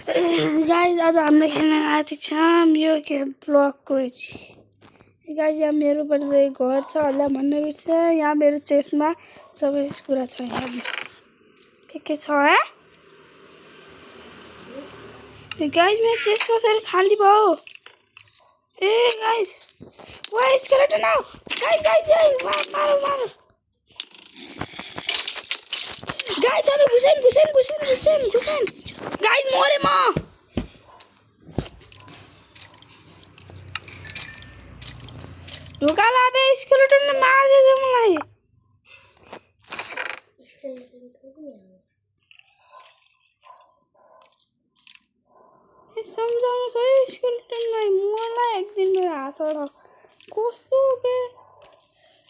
Guys आज हामीले खेल्न आएको छौँ यो के ब्लक करेছি गाइस यहाँ मेरो पनि घर छ होला भन्न बिर्छ यहाँ मेरो चेस्टमा सबै कुरा छ यहाँ के छ गाइस मेरो चेस्ट कसरी खाली भयो ए गाइस वाइ स्केलेटन नाउ गाइस मारो गाइस अबे घुसेन गाइस मोरे म ढोकाला अबे स्केलेटनले मार्दियो मलाई स्केलेटन थोड़ी हो ए सम्झाउनु छ स्केलेटनलाई मलाई एक दिन मेरो हात अड कस्तो बे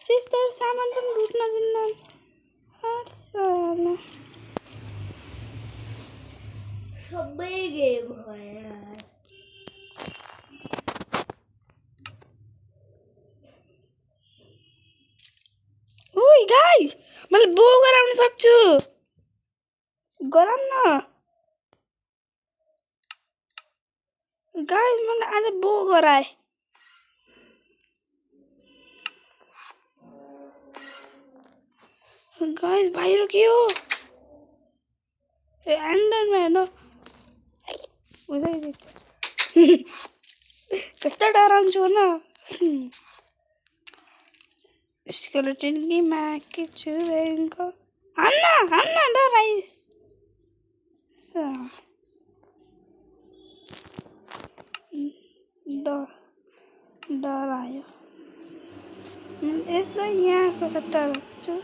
चेस्ट सामान पनि लुट्न दिन्नन् सबै गेम हो यार ओइ गाइस मैले बो गराउन सक्छु गराउन न गाइस मैले आज बो गराए गाइस बाहिर के हो ए एन्डरम्यान हो उधर देख कस्तो डराउँछु न स्केलेटन की माँ की चुरेंको अन्ना डराई डरायो यसलाई यहाँको कता राख्छु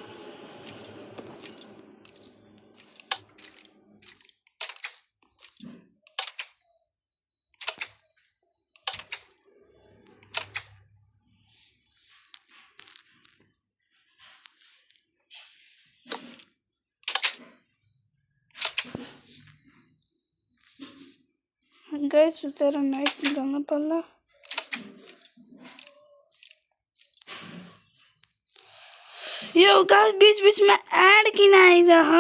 गाइस उतर नाइट निकाल्न पर्ला यो गाइस बीच-बीचमा एड किन आइरह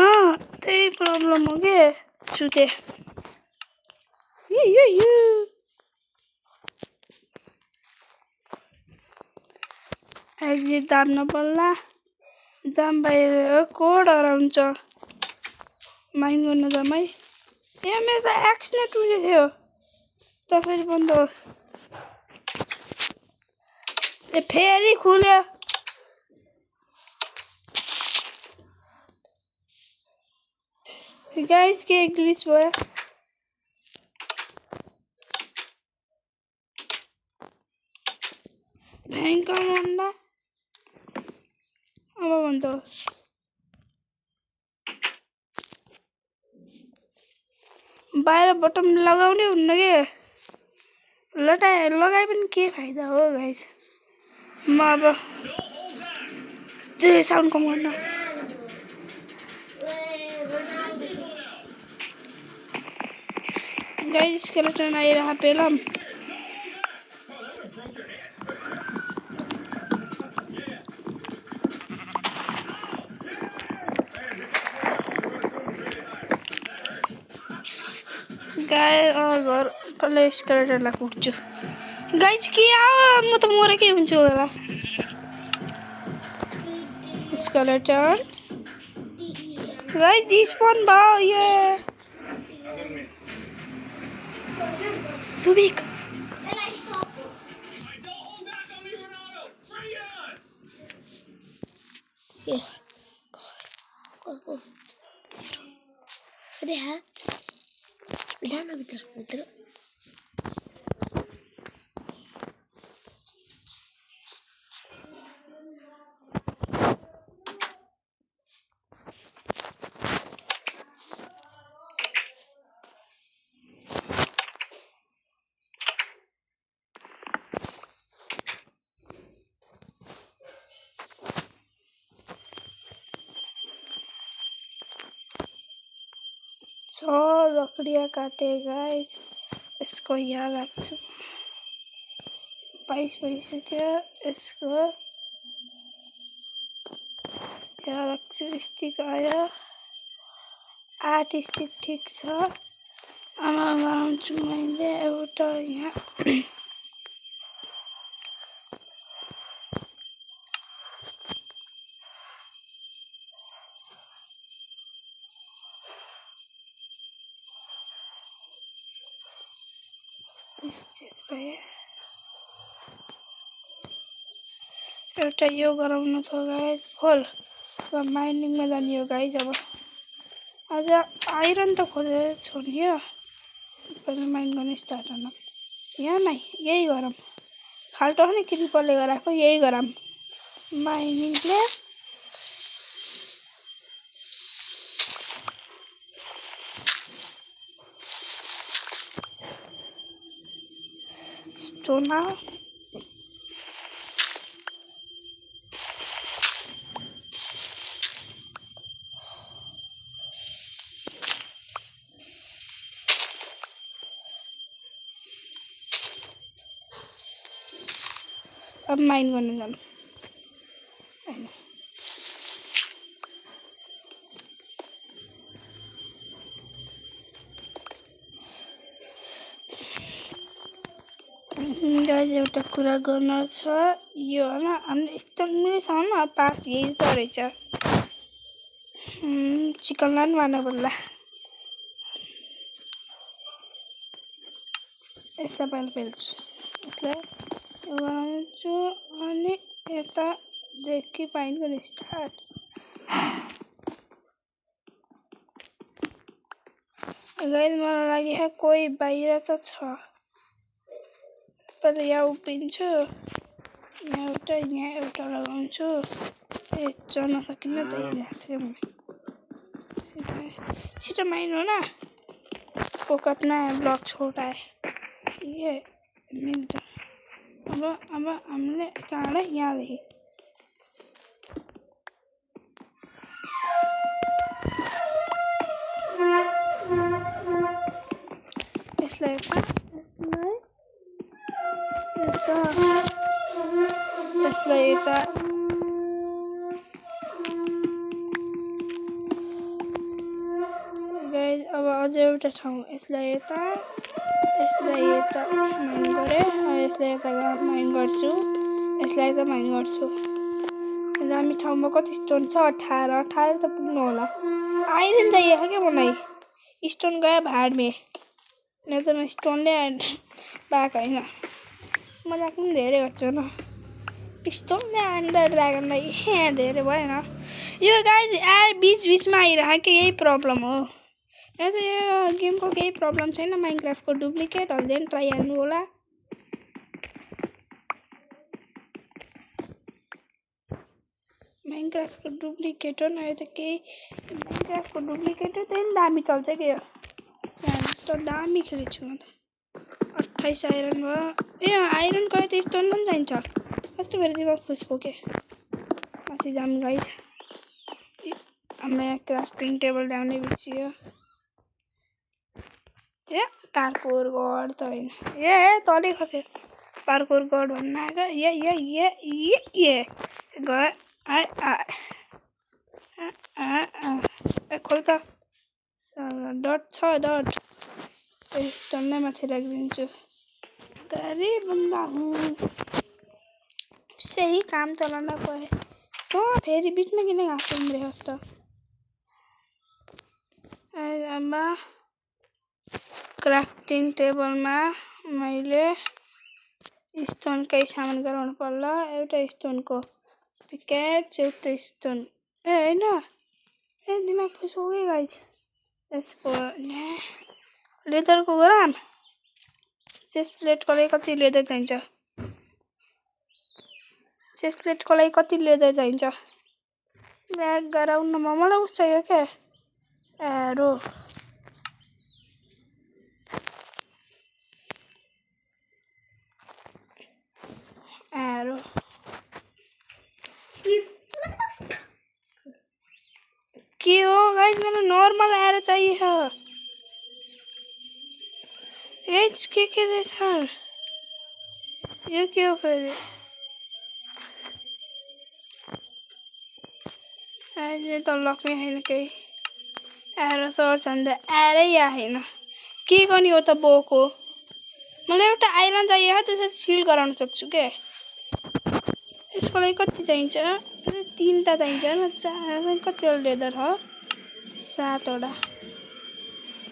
त्यही प्रब्लम हो के सुते यो एक्जिट दाब्न पर्ला जाम बाहिर को डराउँछ माइन गर्न जामै ए मेरो त एक्स नै टुटे थियो त फेरि बन्द होस् ए फेरि खुल्यो गाइस के ग्लिच भयो भयङ्कर भन्दा अब बन्द होस् बाहिर बटम लगाउने हुन्न के लगाए पनि के फाइदा हो गाइस म अब त्यो साउन्ड कम गर्न गाइस स्केलेटन आइरह पेलम गाइस घर पहिले स्केलेटनलाई कुट्छु गाइस के म त मरेकै हुन्छु होला स्केलेटन गाइस डिस्पन भयो ये सुबिक ये अरे हाँ जाना भित्र लकड़ियाँ काटे गाइस इसको यहाँ रखू 22 भइसक्यो इसको यहाँ रखू स्टिक आयो 8 स्टिक ठीक छ आमा गराउँछु मैले एउटा यहाँ एउटा यो गराउनु छ गाइस खोल र माइनिङमा जाने हो गाइस अब आज आइरन त खोजेर छोड्यो पहिला माइन गर्न स्टार्ट गर्न यहाँ नै यही गरौँ खाल्टो नि क्रिपरले गराएको यही गरौँ माइनिङले स्टोन आओ अब माइन गर्न जानु गाइस एउटा कुरा गर्न छ यो हैन हामीले स्टोन मिलेसम्म पास यही त रहेछ चिकन लानु मार्नु पर्ला यसलाई पहिला पेल्छु यसलाई बनाउँछु अनि यतादेखि पाइन गर्ने स्टार्ट गाइस मलाई लाग्यो कोही बाहिर त छ पहिला यहाँ उभिन्छु यहाँ एउटा लगाउँछु ए चढ्न सकिन्न त यहाँ छिटो माइन हो ना फोकट नया ब्लॉक छोटा है ये मिनट अब हमने कहाँ यहाँ देखी यसलाई यता गाइस अब अझै एउटा ठाउँ यसलाई यता माइन गरे यसलाई यता माइन गर्छु यसलाई यता माइन गर्छु दामी ठाउँमा कति स्टोन छ 18 त पुग्नु होला आइरन चाहिएको के मलाई स्टोन गयो भाड में न त म स्टोनले बाक हैन मजाक पनि धेरै गर्छु न स्टोनले अन्डर ड्रागनलाई यहाँ धेरै भएन यो गाइस यार बीचमा आइरहेको यही प्रब्लम हो या त यो गेमको केही प्रब्लम छैन माइनक्राफ्टको डुप्लिकेट हल्दैन ट्राई हाल्नु होला माइनक्राफ्टको डुप्लिकेट हो न यो त केही माइनक्राफ्टको डुप्लिकेट हो त्यही दामी चल्छ के यो त दामी खेलेछु म त 28 आइरन भयो ए आइरन गए त स्टोन पनि चाहिन्छ कस्तो फेरि दिमाग खुसको के माथि जाम गाइस हमें क्राफ्टिङ टेबल ल्याउने बिर्सियो ए पार्कोर गड त हैन ए तले खसे पार्कोर गड भन्न आएको ये गयो आ खोल त डट छ डट स्टोनलाई माथि राखिदिन्छु गरी बन्दा हुँ सही काम चलाउन परे त फेरि बिचमा किन घाँस उम्रियोस् त अब क्राफ्टिङ टेबलमा मैले स्टोनकै सामान गराउनु पर्ला एउटा स्टोनको पिकेट एउटा स्टोन ए हैन ए दिमाग फुस्को के गाइस यसको लेदरको गराम चेस्ट प्लेटको लागि कति लेदर चाहिन्छ चेस्ट प्लेटको लागि कति लेदर चाहिन्छ ब्याग गराउन मलाई उस चाहियो के एरो के हो गाइस मेरो नर्मल एरो चाहिए गाइस के रहेछ यो के हो फेरि अहिले त लक्ने छैन केही एरो सर्च अन्त एरै आएन के गर्ने हो त बोको मलाई एउटा आइरन चाहिएको त्यसै सिल गराउन सक्छु के यसको लागि कति चाहिन्छ 3टा चाहिन्छ न 4 कतिवटा लेदर हो 7वटा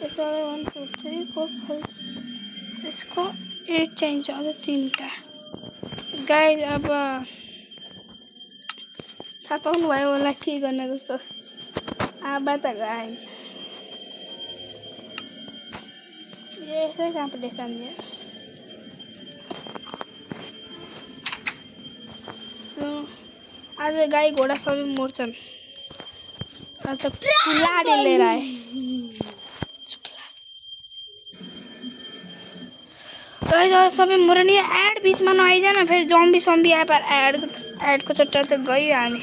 यसलाई 1 2 3 4 5 यसको 8 चाहिन्छ अझ 3टा गाइज अब थाहा पाउनु भयो होला के गर्न जस्तो अब त गाइज यसै कहाँबाट साम्ने आज गाई घोडा सबै मर्छन् आज त कुलाडी लिएर आए सबै मर्यो नि एड बिचमा नआइज न फेरि जम्बी सम्बी आए पर एडको चट्टा त गयो हामी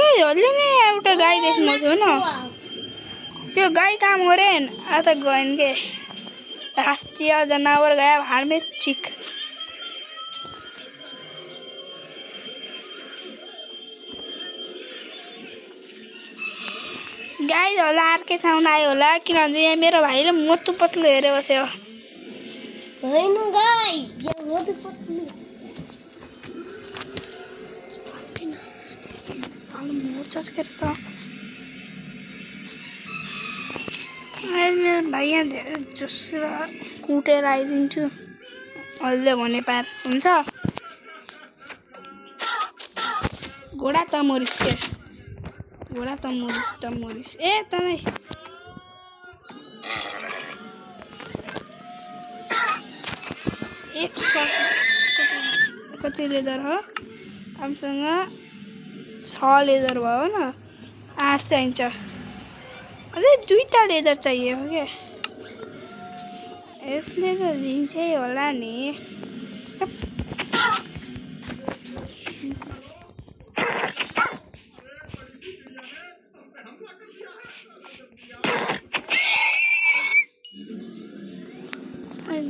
गाईहरूले नि एउटा गाई देख्नु थियो न त्यो गाई कहाँ मरेन आ त गएन के राष्ट्रिय जनावर गया भाड में चिक गाई होला अर्कै साउन्ड आयो होला किनभने यहाँ मेरो भाइले मोटु पतलु हेरे बस्यो होइन गाई मोटु पतलु मोर्छस् के त मेरो भाइ यहाँ धेरै जोसुरा कुटेर आइदिन्छु अहिले भने पार हुन्छ घोडा त मरिस के घोडा त मरिस ए तँलाई एक शट कति लेदर हो हामीसँग 6 लेदर भयो न 8 चाहिन्छ अझै 2टा लेदर चाहियो हो क्या यसले त दिन्छै होला नि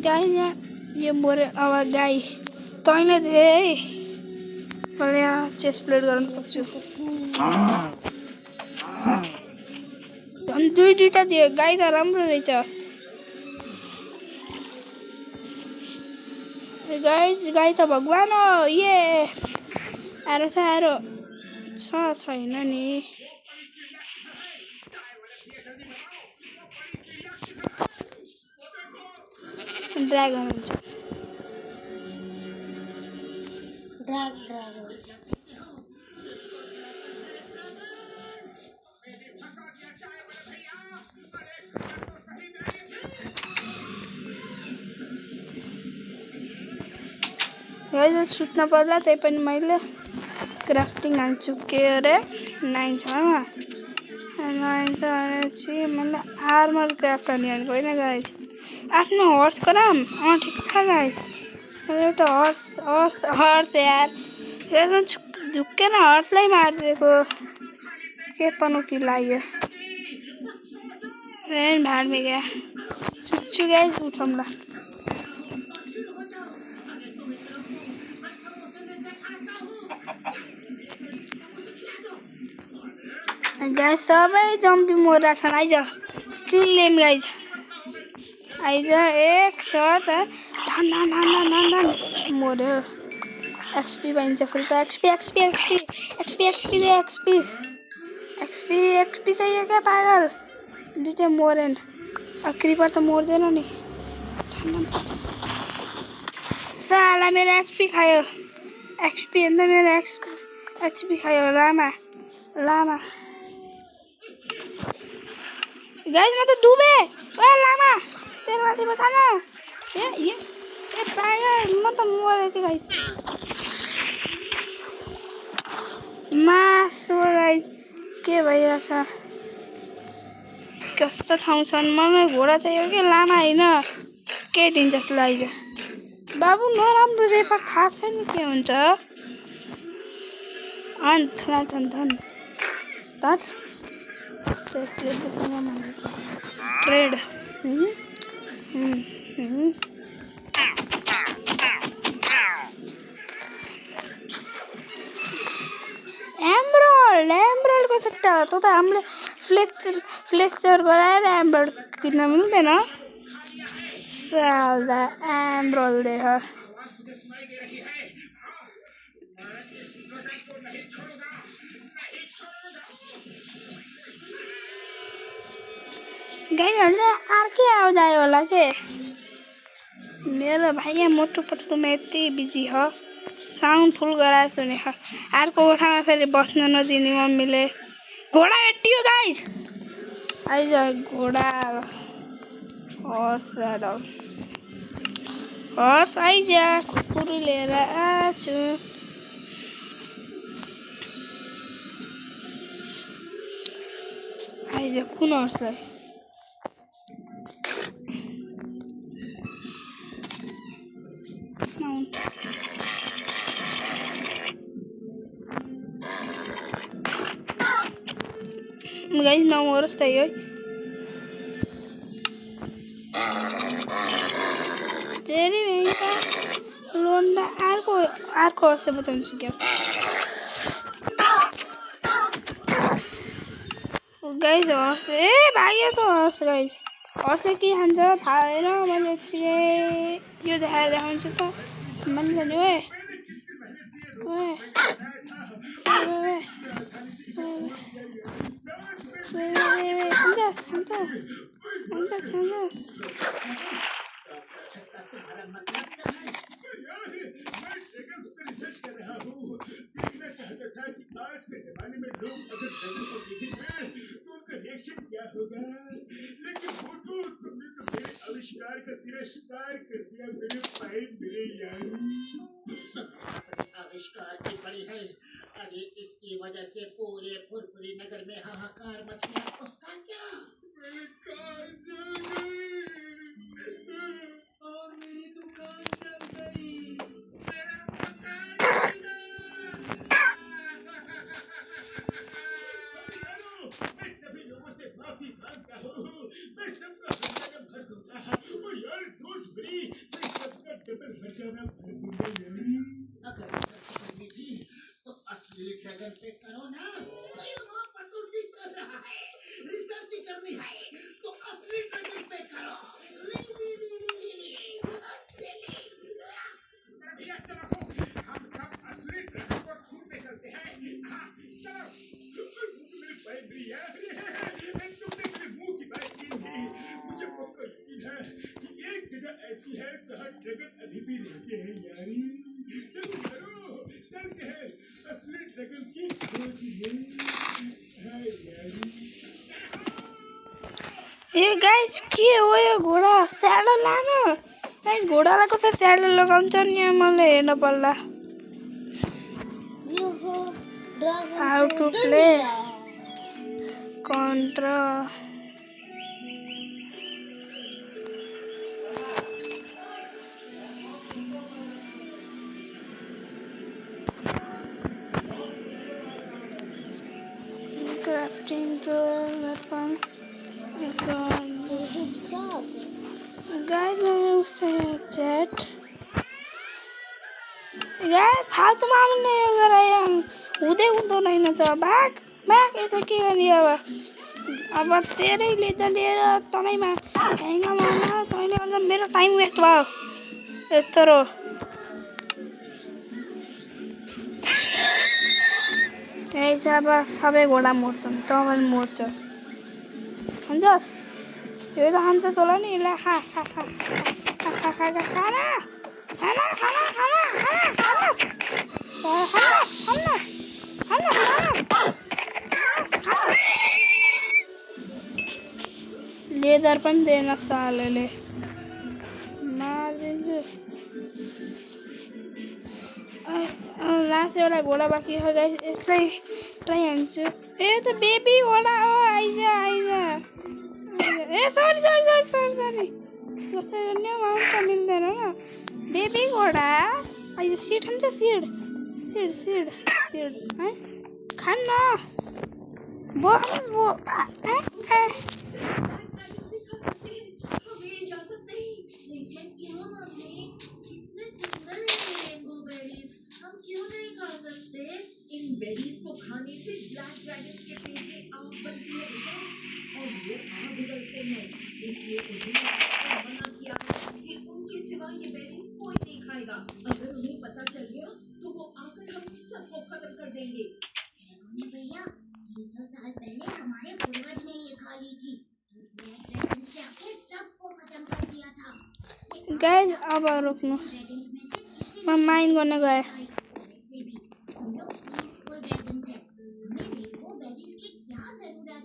गाई यहाँ यो मऱ्यो अब गाई तैँले दे है मैले यहाँ चेस्ट प्लेट गर्न सक्छु झन् 2-2टा दियो गाई त राम्रो रहेछ गाई त भगवान हो ये आरो छैन नि ड्रागन हुन्छ ड्रागन गाइस सुत्न पर्ला त्यही पनि मैले क्राफ्टिङ हान्छु के अरे 9 छ 9 भनेपछि मैले आर्मर क्राफ्ट हानेको होइन गाइस आफ्नो हर्सको नाम ठिक छ गाइस मैले एउटा हर्स यार झुक्केन हर्सलाई मारिदिएको के पनौती लाग्यो भाड में गया सुत्छु गाइस उठौँला गाइस सबै जम्पी मरेर छन् eyes kill them guys eyes एक शट धन मर्यो एक्सपी पाइन्छ फ्रीको एक्सपी चाहियो क्या पागल 2टा मरेन क्रिपर त मर्दैन नि साला मेरो एक्सपी खायो एक्सपी भन्दा मेरो एक्सपी खायो लामा गाइस मैं तो डूबे ओए लामा तेरे माथि बचाना ये पागल म त मरे के गाइस मासु गाइस के भइरहेछ कस्तो ठाउँ छन् मलाई घोडा चाहियो कि लामा हैन के दिन्छस् लाइज बाबु नराम्रो रेपा थाहा छैन के हुन्छ धन ट्रेड एमराल्ड सट्टा तो हामीले फ्लेस चोर गराएर एम्बर दिन मिल्दैन साला एम्ब्रोल देख गाइजहरूले अर्कै आवाज आयो होला के मेरो भाइ मोटो पतलु में यति बिजी हो साउन्ड फुल गराएर सुने अर्को कोठामा फेरि बस्न नदिने मम्मीले घोडा भेटियो गाइज आइज घोडा हर्स आइज कुकुर लिएर आछु आइज कुन हर्सलाई गाइज नमरोस् त है तेरी भयंका लोन्डा अर्को हर्सले बचाउँछु क्या गाइज हर्स ए भाग्यो त हर्स गाइज हर्सले के खान्छ थाहा भएन मैले चाहिँ यो देखाएर देखाउँछु त मैले नि ओए आविष्कार का तिरस्कार कर दिया मेरे भाई मेरे यार आविष्कार की बड़ी है अरे इसकी वजह से पूरे फुरफुरी नगर में हाहाकार मच गया उसका क्या मेरी कार जल गई और मेरी दुकान जल गई मेरा मकान जल गया मैं सभी लोगों से माफी मांगता हूँ मैं सबका हर्जाना भर दूंगा और यार डोंट वरी मैं सबका डबल हर्जाना भर दूंगा अगर करनी थी तो असली ड्रैगन पे करो ना पतुर्की कर रहा है रिसर्च करनी है तो असली ड्रैगन पे करो भैया चलो हम सब असली ड्रैगन को ढूंढने चलते हैं चलो मेरे भाई भैया तुमने मेरे मुंह की बात छीन ली मुझे पक्का यकीन है कि एक जगह ऐसी है जहाँ ड्रैगन अभी भी रहते हैं यारी चलो चलते हैं असली ड्रैगन की खोज में यारी ए गाइज के हो यो घोडा स्याडल लानु गाइज घोडालाई कसरी स्याडल लगाउँछ नि मलाई हेर्न पर्ला हाउ टु प्ले कन्ट्रा crafting tool weapon guys मैं say chat guys फाल्तुमा आउने यो गरायो हुँदै हुँदैन छ बाग यता के गर्ने अब तेरैले त लिएर तँदैमा ह्याङ्गमा तैँले गर्दा मेरो टाइम वेस्ट भयो यत्रो यही छ अब सबै घोडा मर्छन् तँ पनि मर्छस् खान्छस् यो त खान्छ तँलाई नि ल खा लेदर पनि दिएन सालेले मारिदिन्छु लास्ट एउटा घोडा बाँकी हो गाइस यसलाई ट्राई हान्छु ए त बेबी घोडा हो आइज ए सरी कसरी नि माउन्ट मिल्दैन न बेबी घोडा आइज सिड खान्छ सिड है खान्न हम क्यों नहीं खा सकते इन बेरीज को खाने से ब्लैक ड्रैगन के गुजरते हैं, इसलिए उन्हें मना किया है कि उनके सिवा ये बेरीज कोई नहीं खाएगा। अगर उन्हें पता चल गया तो वो आकर हम सबको खत्म कर देंगे। भैया 200 साल पहले हमारे पूर्वज ने ये खा ली थी। ड्रैगन से आके सबको खत्म कर दिया था। गाइस अब रुक्नु म माइन गर्न गए। वैसे भी हम लोग पीसफुल ड्रैगन थे। हमें रेनबो बेरीज की क्या जरूरत?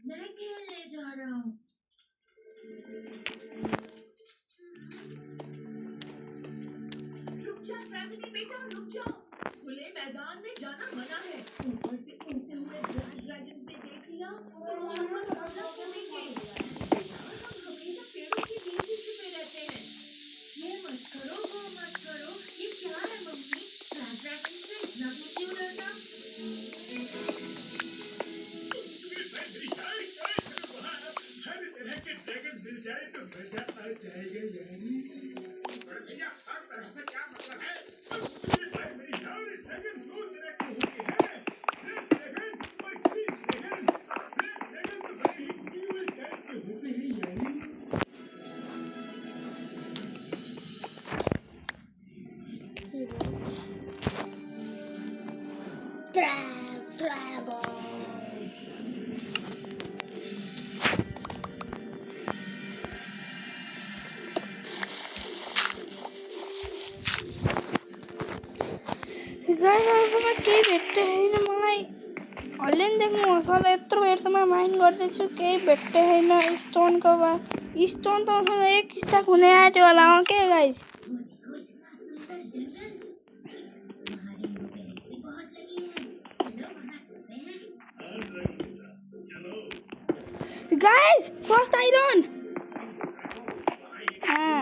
मैं खेलने जा रहा हूँ। रुक जा ड्रैगनी बेटा, रुक जाओ। खुले मैदान में जाना मना है। ऊपर से उड़ते हुए ब्लैक ड्रैगन ने देख लिया तो वो हमको हमला करेंगे। बेटा, हम हमेशा पेड़ों के बीच ही छुपे रहते हैं। ये मत करो, वो मत करो। ये क्या है मम्मी? ब्लैक ड्रैगन से इतना भी क्यों डरना? हर तरह के ड्रैगन मिल जाए तो मजा आ जाएगा यानी। भैया हर तरह से क्या मतलब है? मेरी जान ड्रैगन 2 तरह के होते हैं, रेड ड्रैगन और ग्रीन ड्रैगन। रेड ड्रैगन तो बड़े ही evil टाइप के होते हैं यानी। ड्रैगन गाइस अहिलेसम्म केही भेट्टे छैन मलाई। हल्लिन देख्नु मसँग यत्रो बेरसम्म माइन गर्दैछु, केही भेट्टे छैन स्टोनको बा। स्टोन त मसँग एक स्टाक हुने आँट्यो होला के गाइस। Guys first iron. हाँ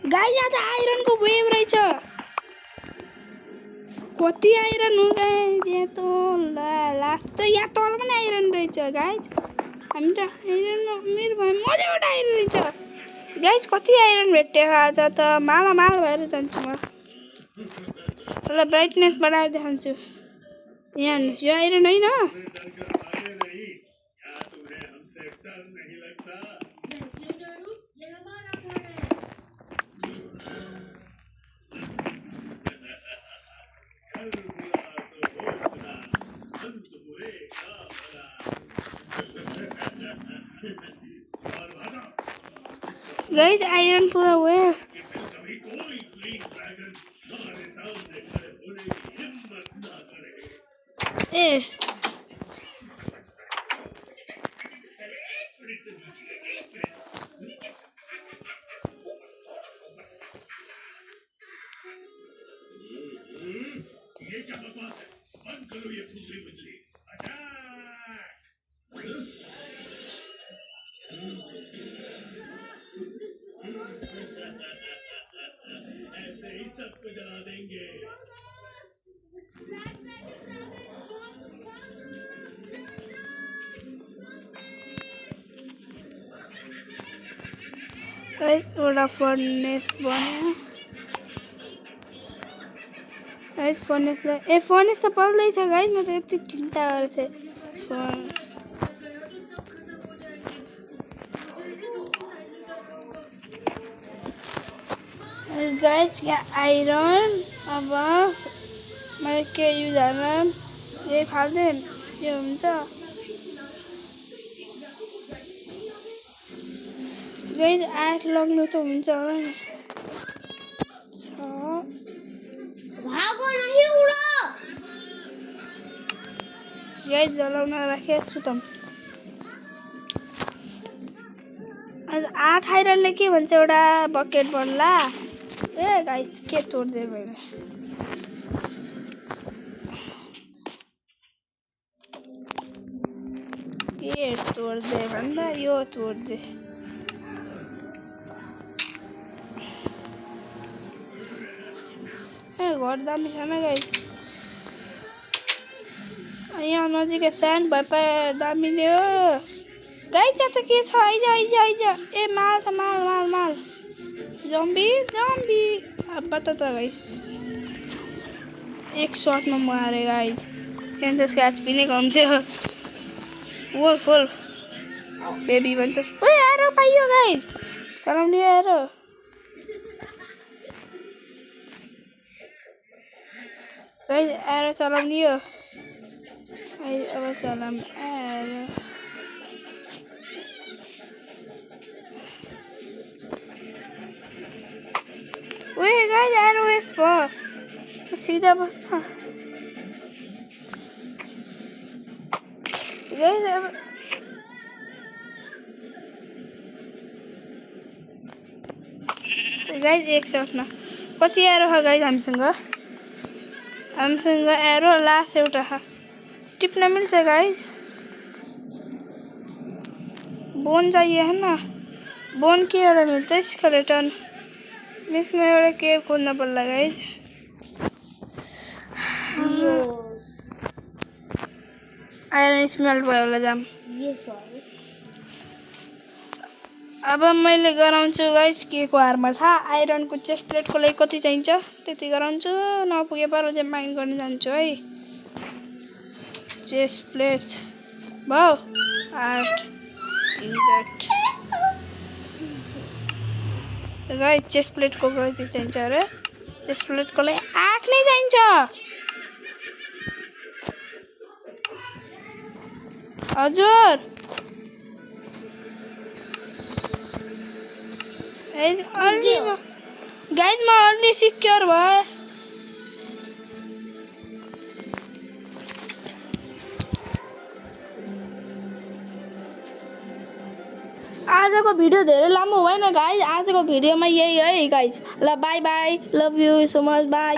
गाइस यहाँ त आइरनको वेभ रहेछ। कति आइरन हो गाइस यहाँ त। लास्ट त यहाँ तल पनि आइरन रहेछ गाइस। हामी त आइरन मेरो भयो मजाबाट आइरन रहेछ गाइस। कति आइरन भेट्यो आज त माला माल भएर जान्छु म। ल ब्राइटनेस बढाएर देखाउँछु। यहाँ हेर्नुहोस् यो आइरन होइन। गाइस आइरन पूरा हुए। ए ये क्या बकवास है? बंद करो ये फुसली बुजली। ऐसे ही सबको जला देंगे। गाइस एउटा फर्नेस बन्यो। गाइस फर्नेसलाई फर्नेस त पल्दैछ गाइस। म त यति चिन्ता गरेको थिएँ। गाइस यहाँ आइरन अब मैले के युज हाल्न यही फाल्दै यो हुन्छ। गाइस 8 लग्नु त हुन्छ होला नि। भागो नहीं उड़ो। गाइस जलाउन राखेको छु त। आज 8 आइरनले के भन्छ एउटा बकेट बन्ला। ए गाइस के तोड्दै मैले। के तोड्दै भन्दा यो तोड्दै। घर दामी छैन गाइस। यहाँ नजिकै स्यान्ड भए दामी नै हो गाइज। यहाँ त के छ आइज आइज आइज ए माल त माल माल माल जम्बी जम्बी अब त गाइज एक सर्टमा मारे गाइज। त्यहाँ त्यसको एचपी नै कम थियो। वोल्फ वोल्फ बेबी भन्छ ओए एरो पाइयो गाइज चलाउने एरो गाइज एरो चलाउने हो अब चलाम एरो ओए गाइज एरो वेस्ट भयो सीधा बस्न गाइज अब गाइज एक सर्टमा कति एरो छ गाइज हामीसँग एरो लास्ट एउटा छ टिप्न मिल्छ गाइज। बोन चाहिए है ना बोन के एउटा मिल्छ स्केलेटन मिक्समा एउटा केभ खोज्न पर्ला गाइज। आइरन स्मेल्ट भयो होला जाम। अब मैले गराउँछु गाइज के को आर्मर थाहा आइरनको चेस्ट प्लेटको लागि कति चाहिन्छ त्यति गराउँछु नपुगे पर चाहिँ माइन्ड गर्न जान्छु है। चेस्ट प्लेट भयो 8 इन्गट गाइज चेस्ट प्लेटको कति चाहिन्छ अरे चेस्ट प्लेटको लागि 8 नै चाहिन्छ। हजुर गाइज म अलि सिक्योर भयो। आजको भिडियो धेरै लामो भएन गाइज आजको भिडियोमा यही है गाइज ल बाई बाई लभ यु सो मच बाई।